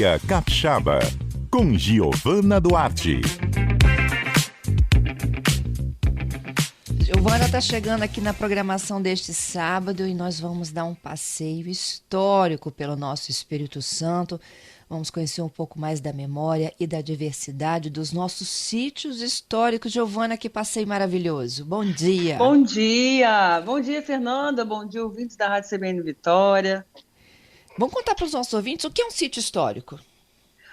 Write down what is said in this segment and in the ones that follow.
Dia Capixaba, com Giovana Duarte. Giovana está chegando aqui na programação deste sábado e nós vamos dar um passeio histórico pelo nosso Espírito Santo. Vamos conhecer um pouco mais da memória e da diversidade dos nossos sítios históricos. Giovana, que passeio maravilhoso. Bom dia. Bom dia! Bom dia, Fernanda. Bom dia, ouvintes da Rádio CBN Vitória. Vamos contar para os nossos ouvintes o que é um sítio histórico.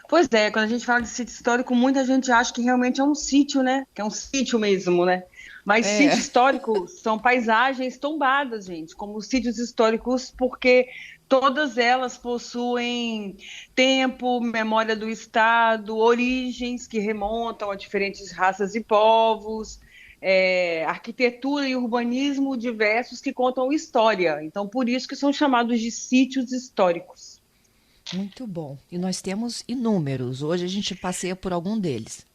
Pois é, quando a gente fala de sítio histórico, muita gente acha que realmente é um sítio, né? Que é um sítio mesmo, né? Mas sítio histórico são paisagens tombadas, gente, como sítios históricos, porque todas elas possuem tempo, memória do Estado, origens que remontam a diferentes raças e povos, arquitetura e urbanismo diversos que contam história. Então, por isso que são chamados de sítios históricos. Muito bom. E nós temos inúmeros. Hoje a gente passeia por algum deles.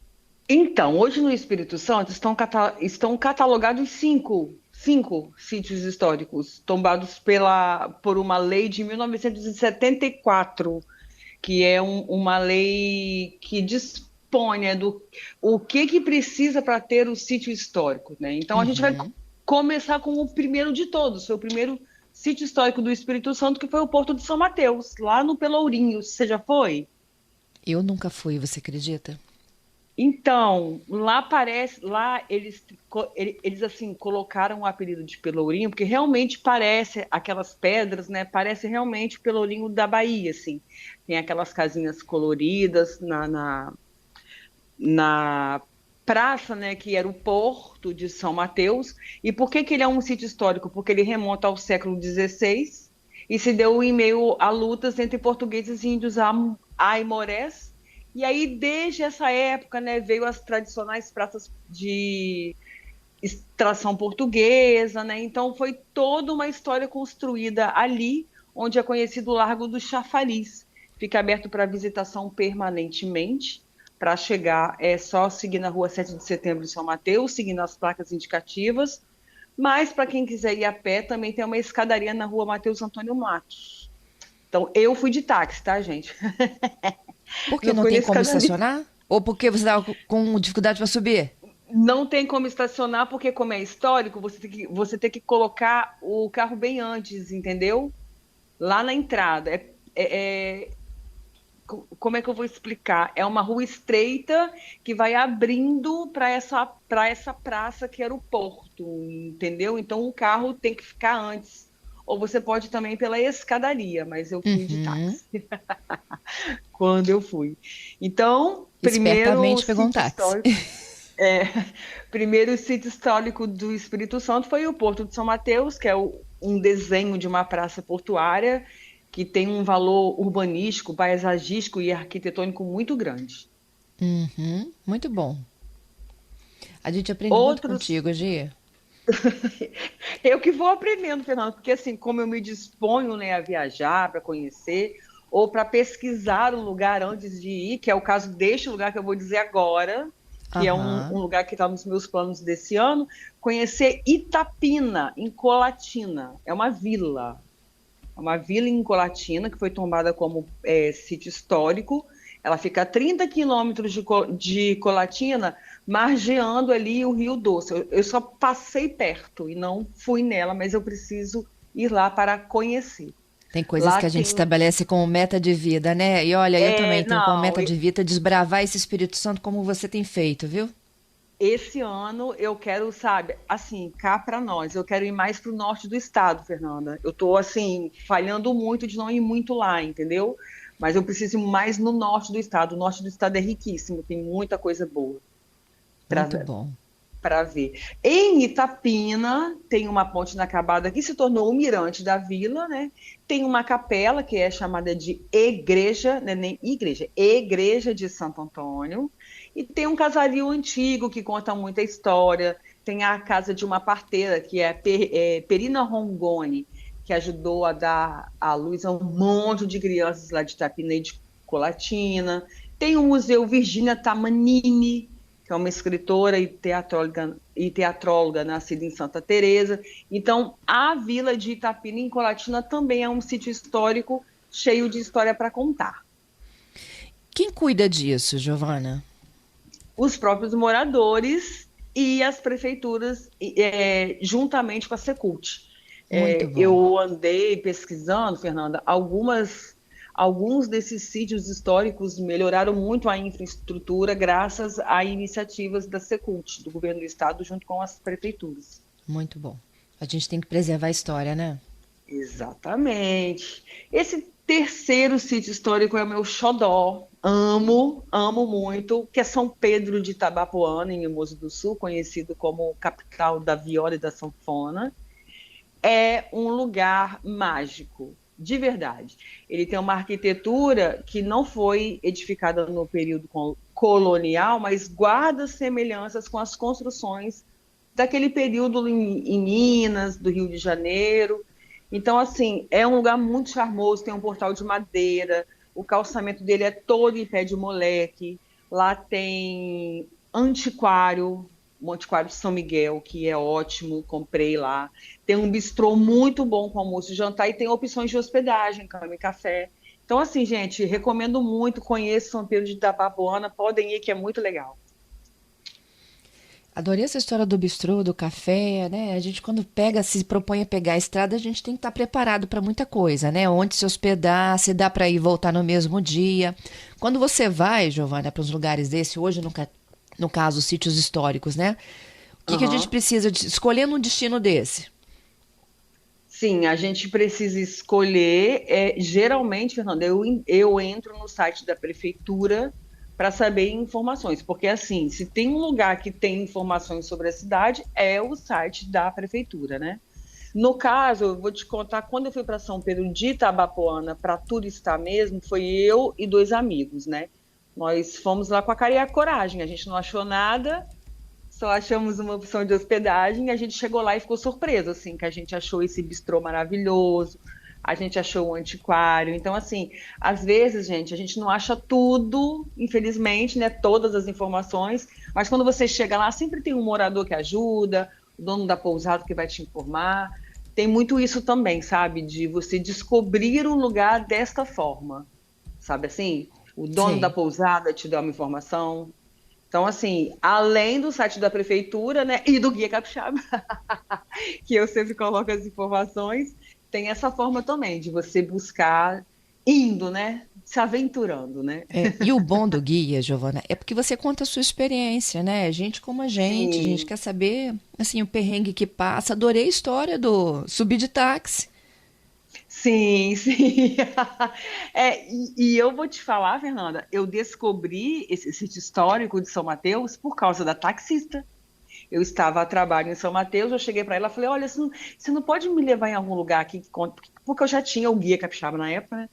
Então, hoje no Espírito Santo estão catalogados cinco sítios históricos tombados por uma lei de 1974, que é uma lei que dispõe do o que precisa para ter o sítio histórico, né? Então, a gente vai começar com o primeiro de todos, foi o primeiro sítio histórico do Espírito Santo, que foi o Porto de São Mateus, lá no Pelourinho. Você já foi? Eu nunca fui, você acredita? Então, lá eles assim colocaram o apelido de Pelourinho, porque realmente parece aquelas pedras, né? Parece realmente o Pelourinho da Bahia, assim. Tem aquelas casinhas coloridas na praça, né? Que era o Porto de São Mateus. E por que ele é um sítio histórico? Porque ele remonta ao século XVI e se deu em meio a lutas entre portugueses e índios aimorés. E aí, desde essa época, né, veio as tradicionais praças de extração portuguesa, né? Então, foi toda uma história construída ali, onde é conhecido o Largo do Chafariz. Fica aberto para visitação permanentemente. Para chegar, é só seguir na rua 7 de setembro em São Mateus, seguindo as placas indicativas. Mas, para quem quiser ir a pé, também tem uma escadaria na rua Mateus Antônio Matos. Então, eu fui de táxi, tá, gente? Porque não tem como estacionar? Ou porque você estava com dificuldade para subir? Não tem como estacionar, porque como é histórico, você tem que colocar o carro bem antes, entendeu? Lá na entrada. Como é que eu vou explicar? É uma rua estreita que vai abrindo para essa praça que era o porto, entendeu? Então o carro tem que ficar antes. Ou você pode também ir pela escadaria, mas eu fui de táxi quando eu fui. Então, Espertamente pegou um táxi. Primeiro sítio histórico do Espírito Santo foi o Porto de São Mateus, que é um desenho de uma praça portuária que tem um valor urbanístico, paisagístico e arquitetônico muito grande. Muito bom. A gente aprende muito contigo, Gia. Eu que vou aprendendo, Fernanda, porque assim, como eu me disponho, né, a viajar, para conhecer, ou para pesquisar um lugar antes de ir, que é o caso deste lugar que eu vou dizer agora, que é um lugar que está nos meus planos desse ano, conhecer Itapina, em Colatina. É uma vila em Colatina, que foi tombada como sítio histórico. Ela fica a 30 quilômetros de Colatina, margeando ali o Rio Doce. Eu só passei perto e não fui nela, mas eu preciso ir lá para conhecer. Tem coisas lá que a gente estabelece como meta de vida, né? E olha, eu também tenho como meta de vida desbravar esse Espírito Santo como você tem feito, viu? Esse ano eu quero, sabe, assim, cá para nós, eu quero ir mais para o norte do estado, Fernanda. Eu tô, assim, falhando muito de não ir muito lá, entendeu? Mas eu preciso ir mais no norte do estado. O norte do estado é riquíssimo, tem muita coisa boa. Muito bom. Para ver. Em Itapina, tem uma ponte inacabada que se tornou o mirante da vila, né? Tem uma capela que é chamada de Igreja, né? Nem igreja, Igreja de Santo Antônio. E tem um casario antigo que conta muita história. Tem a casa de uma parteira, que é Perina Rongoni, que ajudou a dar à luz a um monte de crianças lá de Itapina e de Colatina. Tem o Museu Virgínia Tamanini, que é uma escritora e teatróloga nascida em Santa Teresa. Então, a vila de Itapina, em Colatina, também é um sítio histórico cheio de história para contar. Quem cuida disso, Giovana? Os próprios moradores e as prefeituras, juntamente com a Secult. Muito bom. Eu andei pesquisando, Fernanda, alguns desses sítios históricos melhoraram muito a infraestrutura graças a iniciativas da Secult, do governo do estado, junto com as prefeituras. Muito bom. A gente tem que preservar a história, né? Exatamente. Esse terceiro sítio histórico é o meu xodó. Amo, amo muito, que é São Pedro de Itabapoana, em Mimoso do Sul, conhecido como capital da viola e da sanfona. É um lugar mágico, de verdade. Ele tem uma arquitetura que não foi edificada no período colonial, mas guarda semelhanças com as construções daquele período em Minas, do Rio de Janeiro. Então, assim, é um lugar muito charmoso, tem um portal de madeira, o calçamento dele é todo em pé de moleque, lá tem antiquário, o Antiquário de São Miguel, que é ótimo, comprei lá. Tem um bistrô muito bom com almoço e jantar e tem opções de hospedagem, cama e café. Então, assim, gente, recomendo muito, conheçam São Pedro de Itabapoana, podem ir que é muito legal. Adorei essa história do bistrô, do café, né? A gente quando se propõe a pegar a estrada, a gente tem que estar preparado para muita coisa, né? Onde se hospedar, se dá para ir e voltar no mesmo dia. Quando você vai, Giovana, para uns lugares desse, hoje no caso, sítios históricos, né? O que a gente precisa de escolhendo um destino desse? Sim, a gente precisa escolher. Geralmente, Fernanda, eu entro no site da prefeitura para saber informações, porque assim, se tem um lugar que tem informações sobre a cidade, é o site da prefeitura, né? No caso, eu vou te contar, quando eu fui para São Pedro de Itabapoana para turistar mesmo, foi eu e dois amigos, né? Nós fomos lá com a cara e a coragem, a gente não achou nada, só achamos uma opção de hospedagem, e a gente chegou lá e ficou surpreso, assim, que a gente achou esse bistrô maravilhoso, a gente achou um antiquário. Então, assim, às vezes, gente, a gente não acha tudo, infelizmente, né, todas as informações, mas quando você chega lá, sempre tem um morador que ajuda, o dono da pousada que vai te informar. Tem muito isso também, sabe, de você descobrir um lugar desta forma, sabe assim? O dono da Sei. pousada te dá uma informação. Então, assim, além do site da prefeitura, né, e do Guia Capixaba, que eu sempre coloco as informações, tem essa forma também de você buscar indo, né, se aventurando, né? E o bom do guia, Giovana, é porque você conta a sua experiência, né? Gente como a gente Sim, quer saber, assim, o perrengue que passa. Adorei a história do subir de táxi. sim, sim. E eu vou te falar, Fernanda, eu descobri esse sítio histórico de São Mateus por causa da taxista. Eu estava a trabalho em São Mateus, eu cheguei para ela e falei, olha, você não pode me levar em algum lugar aqui, porque eu já tinha o Guia Capixaba na época, né?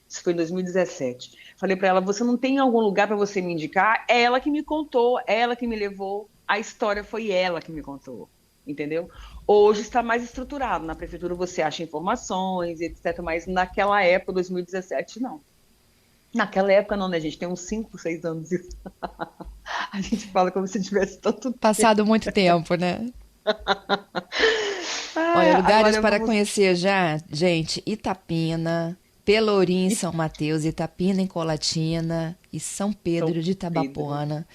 Isso foi em 2017. Falei para ela, você não tem algum lugar para você me indicar? É ela que me contou, é ela que me levou, a história foi ela que me contou, entendeu? Hoje está mais estruturado, na prefeitura você acha informações, etc., mas naquela época, 2017, não. Naquela época não, né, gente? Tem uns 5, 6 anos isso. A gente fala como se tivesse tanto tempo. Passado muito tempo, né? Olha, lugares Agora para vamos. conhecer já, gente, Itapina, Pelourinho em E São Mateus, Itapina em Colatina e São São Pedro de Pedro. Itabapoana.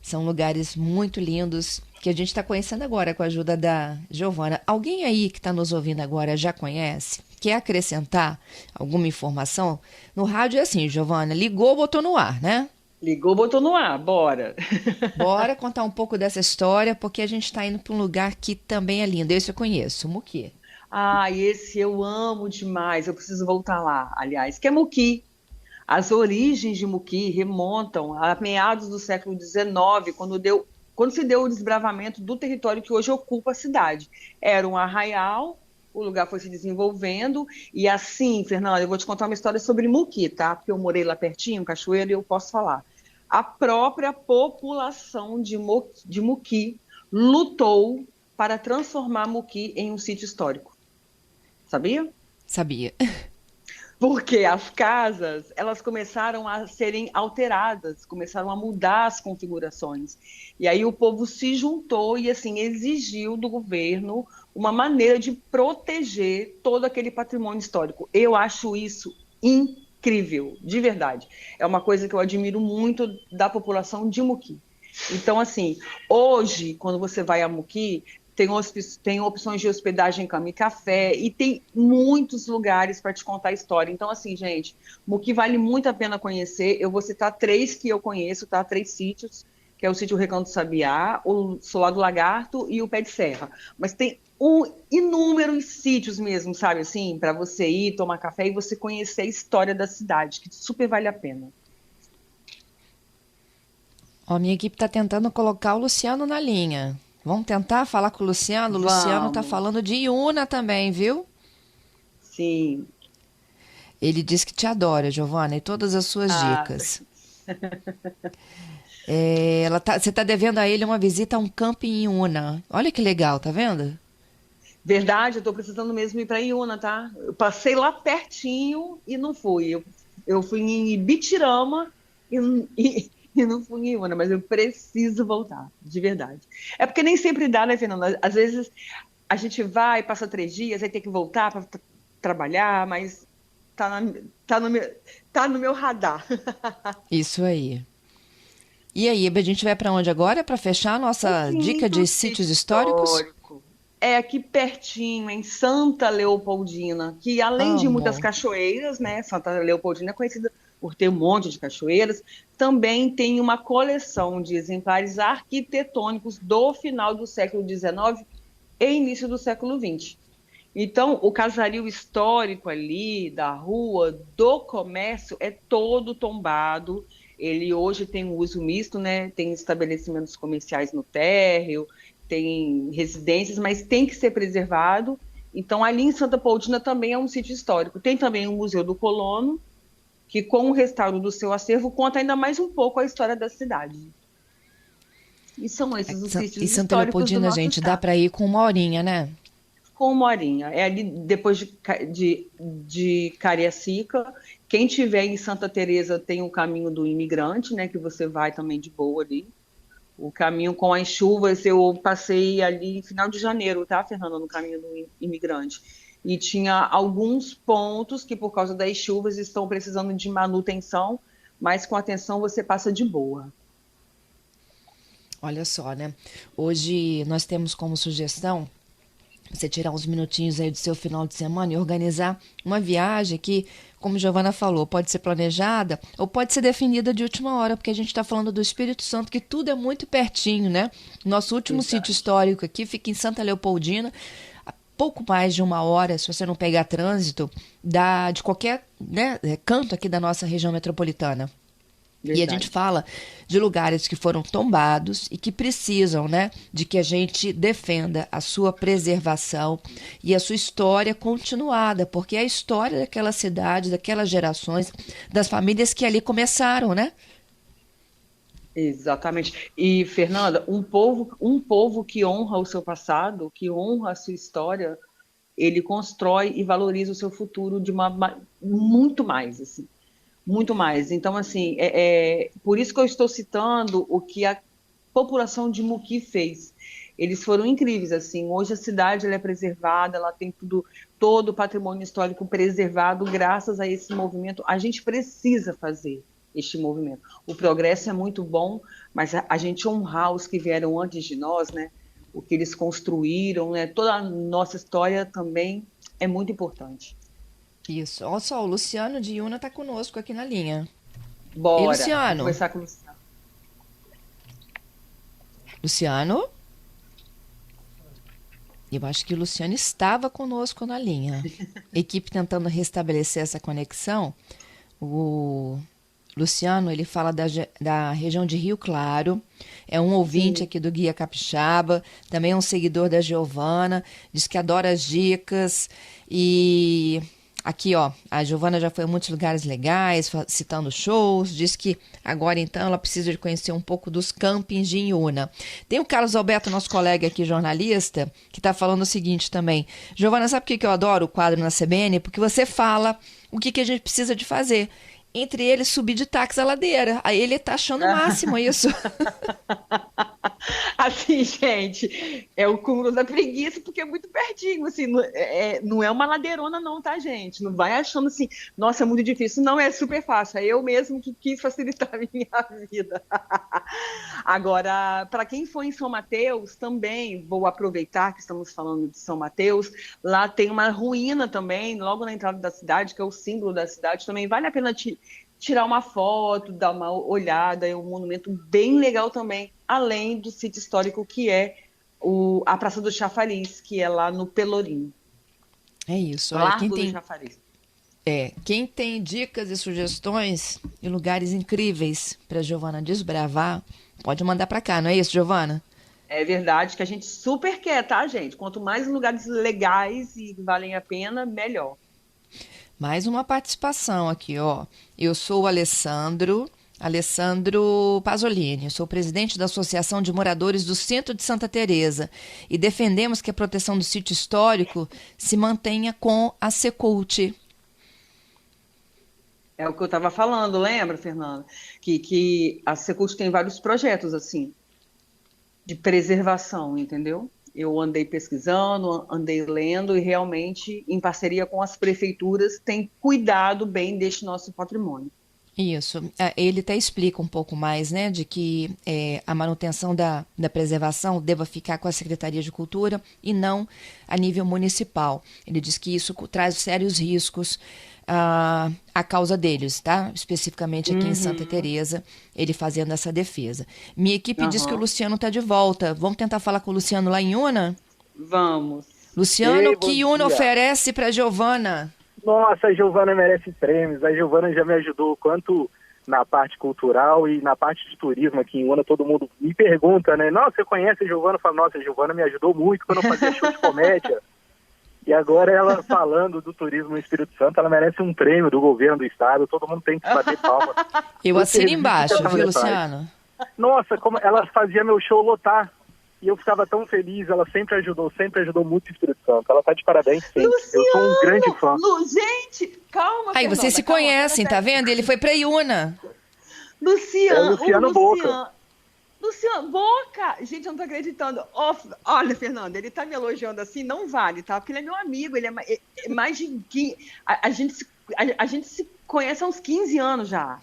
São lugares muito lindos que a gente está conhecendo agora com a ajuda da Giovana. Alguém aí que está nos ouvindo agora já conhece? Quer acrescentar alguma informação? No rádio é assim, Giovana, ligou, botou no ar, né? Ligou, botou no ar, bora. Bora contar um pouco dessa história, porque a gente está indo para um lugar que também é lindo. Esse eu conheço, Muquê. Ah, esse eu amo demais. Eu preciso voltar lá, aliás, que é Muqui. As origens de Muqui remontam a meados do século XIX, quando se deu o desbravamento do território que hoje ocupa a cidade. Era um arraial, o lugar foi se desenvolvendo, e assim, Fernanda, eu vou te contar uma história sobre Muqui, tá? Porque eu morei lá pertinho, Cachoeiro, e eu posso falar. A própria população de Muqui lutou para transformar Muqui em um sítio histórico. Sabia? Sabia. Porque as casas, elas começaram a serem alteradas, começaram a mudar as configurações. E aí o povo se juntou e assim exigiu do governo uma maneira de proteger todo aquele patrimônio histórico. Eu acho isso incrível. incrível, de verdade. É uma coisa que eu admiro muito da população de Muquí. Então, assim, hoje, quando você vai a Muquí, tem opções de hospedagem, cama e café, e tem muitos lugares para te contar a história. Então, assim, gente, Muquí vale muito a pena conhecer. Eu vou citar 3 que eu conheço, tá? 3 sítios, que é o sítio Recanto Sabiá, o Solar do Lagarto e o Pé de Serra. Mas tem inúmeros sítios mesmo, sabe, assim, para você ir tomar café e você conhecer a história da cidade, que super vale a pena. Ó, minha equipe está tentando colocar o Luciano na linha. Vamos tentar falar com o Luciano? O Luciano está Vamos, falando de Iuna também, viu? sim. Ele diz que te adora, Giovana, e todas as suas Ah, dicas. Você está devendo a ele uma visita a um camping em Iuna. Olha que legal, tá vendo? verdade, eu estou precisando mesmo ir para Iuna, tá? Eu passei lá pertinho e não fui. Eu fui em Ibitirama e não fui em Iuna, mas eu preciso voltar, de verdade. É porque nem sempre dá, né, Fernanda? Às vezes a gente vai, passa 3 dias, aí tem que voltar para trabalhar, mas tá, tá, tá no meu radar. Isso aí. E aí, a gente vai para onde agora para fechar a O nossa dica quinto de sítio sítios históricos? histórico é aqui pertinho, em Santa Leopoldina, que além de muitas Amo. cachoeiras, né, Santa Leopoldina é conhecida por ter um monte de cachoeiras, também tem uma coleção de exemplares arquitetônicos do final do século XIX e início do século XX. Então, o casario histórico ali da rua, do comércio, é todo tombado. Ele hoje tem um uso misto, né? Tem estabelecimentos comerciais no térreo, tem residências, mas tem que ser preservado. Então, ali em Santa Paulina também é um sítio histórico. Tem também o Museu do Colono, que com o restauro do seu acervo conta ainda mais um pouco a história da cidade. E são esses os E sítios Santa históricos do Leopoldina, nosso gente, dá estado. para ir com 1 horinha, né? Com 1 horinha. É ali depois de Cariacica. Quem tiver em Santa Teresa tem o caminho do imigrante, né? Que você vai também de boa ali. O caminho com as chuvas, eu passei ali em final de janeiro, tá, Fernanda, no caminho do imigrante. E tinha alguns pontos que, por causa das chuvas, estão precisando de manutenção, mas com atenção você passa de boa. Olha só, né? Hoje nós temos como sugestão você tirar uns minutinhos aí do seu final de semana e organizar uma viagem que, como Giovana falou, pode ser planejada ou pode ser definida de última hora, porque a gente está falando do Espírito Santo, que tudo é muito pertinho, né? Nosso último sítio Verdade. histórico aqui fica em Santa Leopoldina, a pouco mais de 1 hora, se você não pegar trânsito, de qualquer, né, canto aqui da nossa região metropolitana. E a gente Verdade. fala de lugares que foram tombados e que precisam, né, de que a gente defenda a sua preservação e a sua história continuada, porque é a história daquela cidade, daquelas gerações, das famílias que ali começaram, né? Exatamente. E, Fernanda, um povo que honra o seu passado, que honra a sua história, ele constrói e valoriza o seu futuro de muito mais, assim, muito mais. Então, assim, por isso que eu estou citando o que a população de Muqui fez. Eles foram incríveis, assim. Hoje a cidade ela é preservada, ela tem tudo, todo o patrimônio histórico preservado graças a esse movimento. A gente precisa fazer este movimento. O progresso é muito bom, mas a gente honrar os que vieram antes de nós, né? O que eles construíram, né? Toda a nossa história também é muito importante. Isso. Olha só, o Luciano de Iuna está conosco aqui na linha. Ei, Bora, vou Luciano. conversar com você. Luciano? Eu acho que o Luciano estava conosco na linha. Equipe tentando restabelecer essa conexão. O Luciano, ele fala da região de Rio Claro, é um ouvinte Sim. aqui do Guia Capixaba, também é um seguidor da Giovana, diz que adora as dicas e aqui, ó, a Giovana já foi a muitos lugares legais, citando shows, diz que agora então ela precisa de conhecer um pouco dos campings de Inhuna. Tem o Carlos Alberto, nosso colega aqui, jornalista, que está falando o seguinte também. Giovana, sabe por que eu adoro o quadro na CBN? Porque você fala o que a gente precisa de fazer. entre eles subir de táxi a ladeira. Aí ele tá achando o máximo isso. Assim, gente, é o cúmulo da preguiça, porque é muito pertinho, assim, não é uma ladeirona não, tá, gente? Não vai achando assim, nossa, é muito difícil. Não, é super fácil. É eu mesmo que quis facilitar a minha vida. Agora, para quem for em São Mateus, também vou aproveitar que estamos falando de São Mateus, lá tem uma ruína também, logo na entrada da cidade, que é o símbolo da cidade, também vale a pena tirar uma foto, dar uma olhada, é um monumento bem legal também, além do sítio histórico que é a Praça do Chafariz, que é lá no Pelourinho. É isso. Olha, Largo do Chafariz. Quem tem dicas e sugestões e lugares incríveis para Giovana desbravar, pode mandar para cá, não é isso, Giovana? É verdade que a gente super quer, tá, gente? Quanto mais lugares legais e valem a pena, melhor. Mais uma participação aqui, ó. Eu sou o Alessandro Pasolini, sou presidente da Associação de Moradores do Centro de Santa Teresa e defendemos que a proteção do sítio histórico se mantenha com a Secult. É o que eu estava falando, lembra, Fernanda? Que a Secult tem vários projetos, assim, de preservação, entendeu? Eu andei pesquisando, andei lendo e realmente, em parceria com as prefeituras, tem cuidado bem deste nosso patrimônio. Isso. Ele até explica um pouco mais, né, de que a manutenção da preservação deva ficar com a Secretaria de Cultura e não a nível municipal. Ele diz que isso traz sérios riscos à causa deles, tá? Especificamente aqui em Santa Teresa, ele fazendo essa defesa. Minha equipe diz que o Luciano está de volta. Vamos tentar falar com o Luciano lá em Una? Vamos. Luciano, Ei, o que Una oferece para Giovana? Nossa, a Giovana merece prêmios. A Giovana já me ajudou quanto na parte cultural e na parte de turismo aqui em Una. Todo mundo me pergunta, né? Nossa, você conhece a Giovana? Eu falo, nossa, a Giovana me ajudou muito quando eu fazia show de comédia. E agora ela falando do turismo no Espírito Santo, ela merece um prêmio do governo do estado. Todo mundo tem que bater palma. Eu assino embaixo, viu, Luciano? Nossa, como ela fazia meu show lotar. E eu ficava tão feliz, ela sempre ajudou muito o Espírito Santo. Ela tá de parabéns, sim. Luciano, eu sou um grande fã. Gente, calma, Aí Fernanda, vocês se calma, conhecem, tá vendo? Ele foi pra Iuna. Luciano Boca. Luciano Boca! Gente, eu não tô acreditando. Olha, Fernanda, ele tá me elogiando assim, não vale, tá? Porque ele é meu amigo, ele é mais de... A gente se conhece há uns 15 anos já.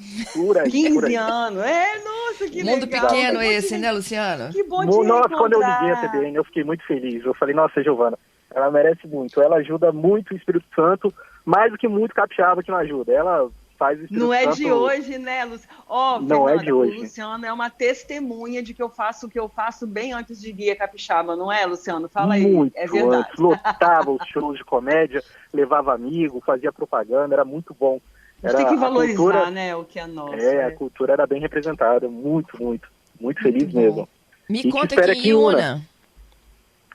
15 anos. Nossa, que Mundo legal. pequeno esse, né, Luciano? Que bom te Nossa, quando eu liguei a reencontrar. TBN, eu fiquei muito feliz. Eu falei, nossa, Giovana, ela merece muito. Ela ajuda muito o Espírito Santo, mais do que muito capixaba que não ajuda. Ela faz o Espírito Não é Santo... de hoje, né, Luciano? Não Fernanda, é de hoje. O Luciano é uma testemunha de que eu faço o que eu faço bem antes de Guia Capixaba, não é, Luciano? Fala aí. Muito É verdade. antes. Lotava os shows de comédia, levava amigo, fazia propaganda, era muito bom. A gente tem que valorizar, né, o que é nosso. A cultura era bem representada, muito feliz mesmo. Me E conta te espero aqui em Una.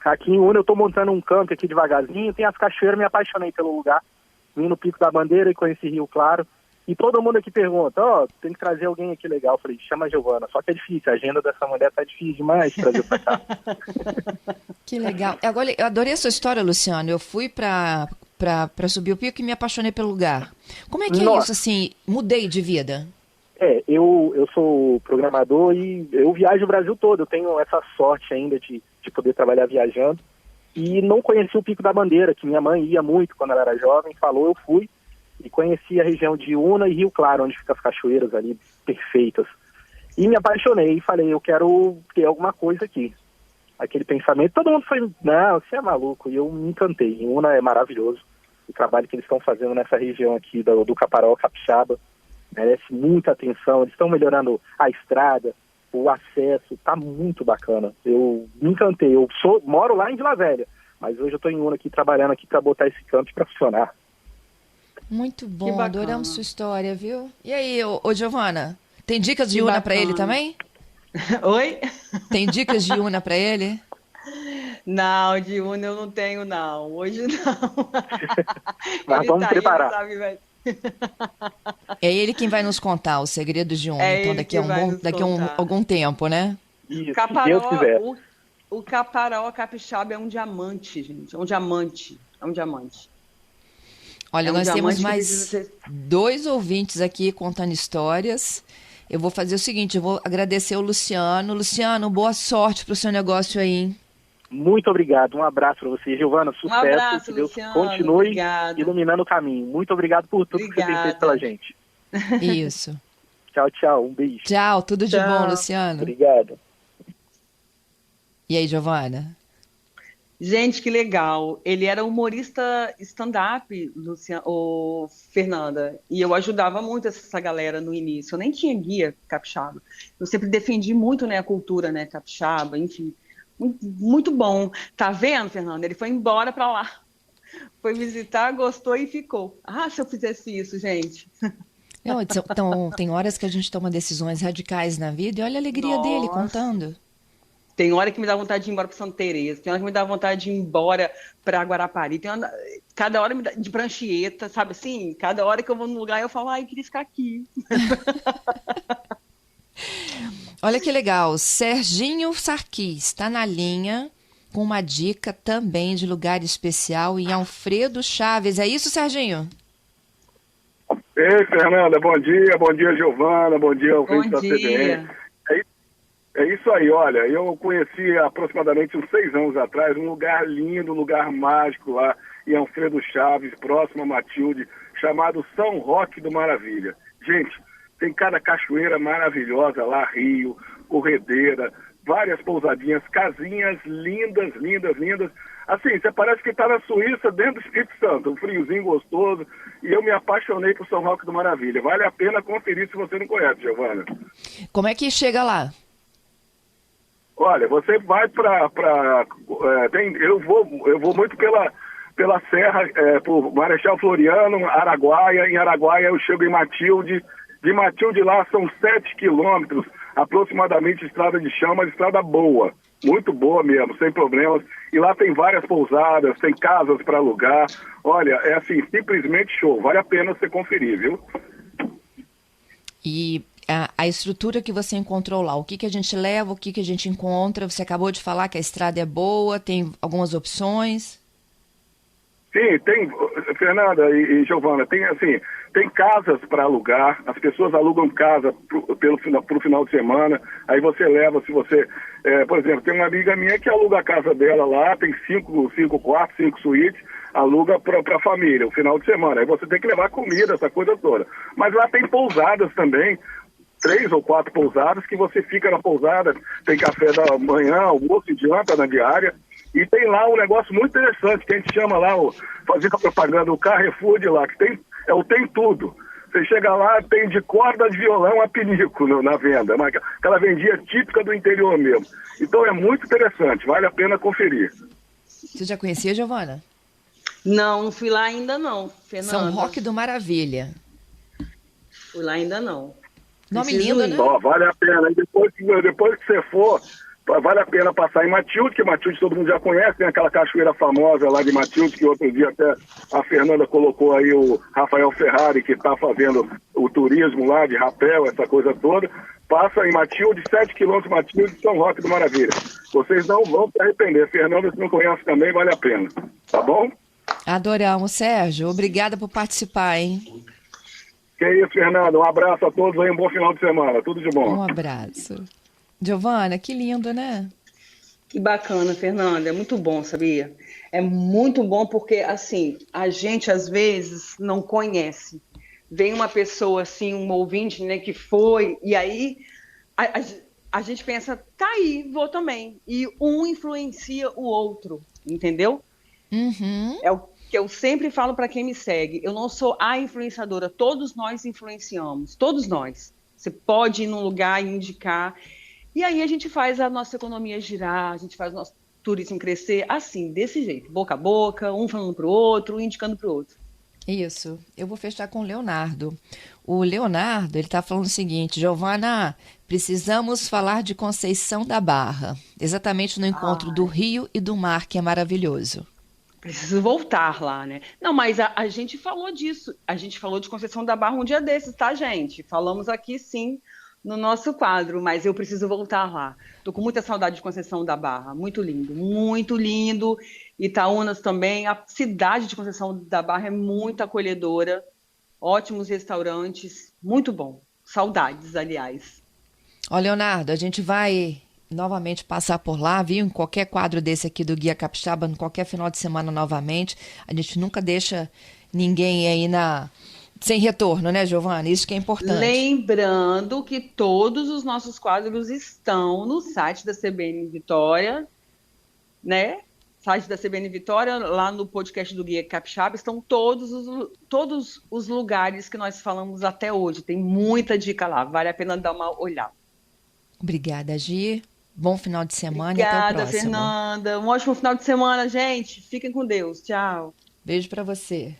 Aqui em Una eu tô montando um campo aqui devagarzinho, tem as cachoeiras, me apaixonei pelo lugar. Vim no Pico da Bandeira e conheci Rio Claro. E todo mundo aqui pergunta, tem que trazer alguém aqui legal. Eu falei, chama a Giovana. Só que é difícil, a agenda dessa mulher tá difícil demais de trazer pra cá. Que legal. Agora, eu adorei a sua história, Luciano. Eu fui pra subir o pico e me apaixonei pelo lugar. Como é que é isso, assim, mudei de vida? Eu sou programador e eu viajo o Brasil todo. Eu tenho essa sorte ainda de poder trabalhar viajando. E não conheci o Pico da Bandeira, que minha mãe ia muito quando ela era jovem. Falou, eu fui. E conheci a região de Una e Rio Claro, onde ficam as cachoeiras ali perfeitas. E me apaixonei e falei, eu quero ter alguma coisa aqui. Aquele pensamento, todo mundo foi, não, você é maluco. E eu me encantei. Em Una é maravilhoso. O trabalho que eles estão fazendo nessa região aqui do Caparaó, Capixaba, merece muita atenção. Eles estão melhorando a estrada, o acesso, tá muito bacana. Eu me encantei. Eu moro lá em Vila Velha, mas hoje eu estou em Una aqui, trabalhando aqui para botar esse campo para funcionar. Muito bom, adoramos sua história, viu? E aí, ô Giovana, tem dicas de Una para ele também? Oi? Tem dicas de Una para ele? Não, de Una eu não tenho, não. Hoje não. Mas vamos preparar. É ele quem vai nos contar os segredos de Una, então daqui a algum tempo, né? Isso, Caparó, se Deus quiser. O Caparaó Capixaba é um diamante, gente. É um diamante. Olha, É um nós temos diamante que mais precisa ser... 2 ouvintes aqui contando histórias. Eu vou fazer o seguinte, eu vou agradecer o Luciano. Luciano, boa sorte para o seu negócio aí, hein? Muito obrigado, um abraço para você, Giovana, Um sucesso, abraço, que Deus Luciano. continue Obrigada. iluminando o caminho. Muito obrigado por tudo que você tem feito Obrigada. pela gente. Isso. Tchau, tchau, um beijo. Tchau, tudo de bom, Tchau. Luciano. Obrigado. E aí, Giovana? Gente, que legal. Ele era humorista stand-up, Fernanda, e eu ajudava muito essa galera no início. Eu nem tinha guia capixaba. Eu sempre defendi muito, né, a cultura, né, capixaba, enfim. Muito, muito bom. Tá vendo, Fernanda? Ele foi embora para lá. Foi visitar, gostou e ficou. Ah, se eu fizesse isso, gente. Não, então, tem horas que a gente toma decisões radicais na vida e olha a alegria dele Nossa. contando. Tem hora que me dá vontade de ir embora para Santa Teresa, tem hora que me dá vontade de ir embora para Guarapari, cada hora me dá de Pranchieta, sabe assim? Cada hora que eu vou num lugar eu falo, ai, eu queria ficar aqui. Olha que legal, Serginho Sarquis está na linha com uma dica também de lugar especial em Alfredo Chaves. É isso, Serginho? Ei, Fernanda, bom dia, Giovana, bom dia, ouvinte da CBN. dia. É isso aí, olha, eu conheci aproximadamente uns 6 anos atrás um lugar lindo, um lugar mágico lá em Alfredo Chaves, próximo a Matilde, chamado São Roque do Maravilha. Gente, tem cada cachoeira maravilhosa lá, rio, corredeira, várias pousadinhas, casinhas lindas, lindas, lindas. Assim, você parece que está na Suíça, dentro do Espírito Santo, um friozinho gostoso, e eu me apaixonei por São Roque do Maravilha. Vale a pena conferir se você não conhece, Giovana. Como é que chega lá? Olha, você vai eu vou muito pela serra, por Marechal Floriano, Araguaia. Em Araguaia eu chego em Matilde. De Matilde lá são 7 quilômetros, aproximadamente, estrada de chão, mas estrada boa. Muito boa mesmo, sem problemas. E lá tem várias pousadas, tem casas para alugar. Olha, é assim, simplesmente show. Vale a pena você conferir, viu? E a estrutura que você encontrou lá, o que que a gente leva, o que que a gente encontra? Você acabou de falar que a estrada é boa, tem algumas opções. Sim, tem, Fernanda e Giovana, tem casas para alugar, as pessoas alugam casa pro final de semana, aí você leva, se você, por exemplo, tem uma amiga minha que aluga a casa dela lá, tem 5 quartos, 5 suítes, aluga para a família, o final de semana, aí você tem que levar comida, essa coisa toda. Mas lá tem pousadas também, 3 ou 4 pousadas, que você fica na pousada, tem café da manhã, almoço e janta na diária. E tem lá um negócio muito interessante, que a gente chama lá, fazendo a propaganda, o Carrefour de lá, que tem tudo. Você chega lá, tem de corda de violão a pinico na venda, aquela vendinha típica do interior mesmo. Então é muito interessante, vale a pena conferir. Você já conhecia, Giovana? Não fui lá ainda não, Fernanda. São Roque do Maravilha. Fui lá ainda não. Nome Preciso lindo, ir. né? Ó, vale a pena. E depois que você for, vale a pena passar em Matilde, que Matilde todo mundo já conhece, tem aquela cachoeira famosa lá de Matilde, que outro dia até a Fernanda colocou aí o Rafael Ferrari, que está fazendo o turismo lá de rapel, essa coisa toda. Passa em Matilde, 7 quilômetros de Matilde, São Roque do Maravilha. Vocês não vão se arrepender. Fernanda, se não conhece também, vale a pena. Tá bom? Adoramos, Sérgio. Obrigada por participar, hein? Que isso, Fernanda. Um abraço a todos aí, um bom final de semana. Tudo de bom. Um abraço. Giovana, que lindo, né? Que bacana, Fernanda. É muito bom, sabia? É muito bom porque, assim, a gente às vezes não conhece. Vem uma pessoa, assim, um ouvinte, né, que foi, e aí a gente pensa, tá aí, vou também. E um influencia o outro, entendeu? Uhum. É o que eu sempre falo para quem me segue. Eu não sou a influenciadora, todos nós influenciamos, todos nós. Você pode ir num lugar e indicar. E aí a gente faz a nossa economia girar, a gente faz o nosso turismo crescer, assim, desse jeito, boca a boca, um falando para o outro, um indicando para o outro. Isso. Eu vou fechar com o Leonardo. O Leonardo, ele está falando o seguinte, Giovana, precisamos falar de Conceição da Barra, exatamente no encontro do rio e do mar, que é maravilhoso. Preciso voltar lá, né? Não, mas a gente falou disso. A gente falou de Conceição da Barra um dia desses, tá, gente? Falamos aqui, sim, no nosso quadro, mas eu preciso voltar lá. Estou com muita saudade de Conceição da Barra. Muito lindo, muito lindo. Itaúnas também. A cidade de Conceição da Barra é muito acolhedora. Ótimos restaurantes. Muito bom. Saudades, aliás. Ó, Leonardo, a gente vai novamente passar por lá, viu? Em qualquer quadro desse aqui do Guia Capixaba, em qualquer final de semana novamente. A gente nunca deixa ninguém aí sem retorno, né, Giovana? Isso que é importante. Lembrando que todos os nossos quadros estão no site da CBN Vitória, né? Site da CBN Vitória, lá no podcast do Guia Capixaba, estão todos os lugares que nós falamos até hoje. Tem muita dica lá, vale a pena dar uma olhada. Obrigada, Gi. Bom final de semana Obrigada, e até o próximo. Fernanda. Um ótimo final de semana, gente. Fiquem com Deus. Tchau. Beijo para você.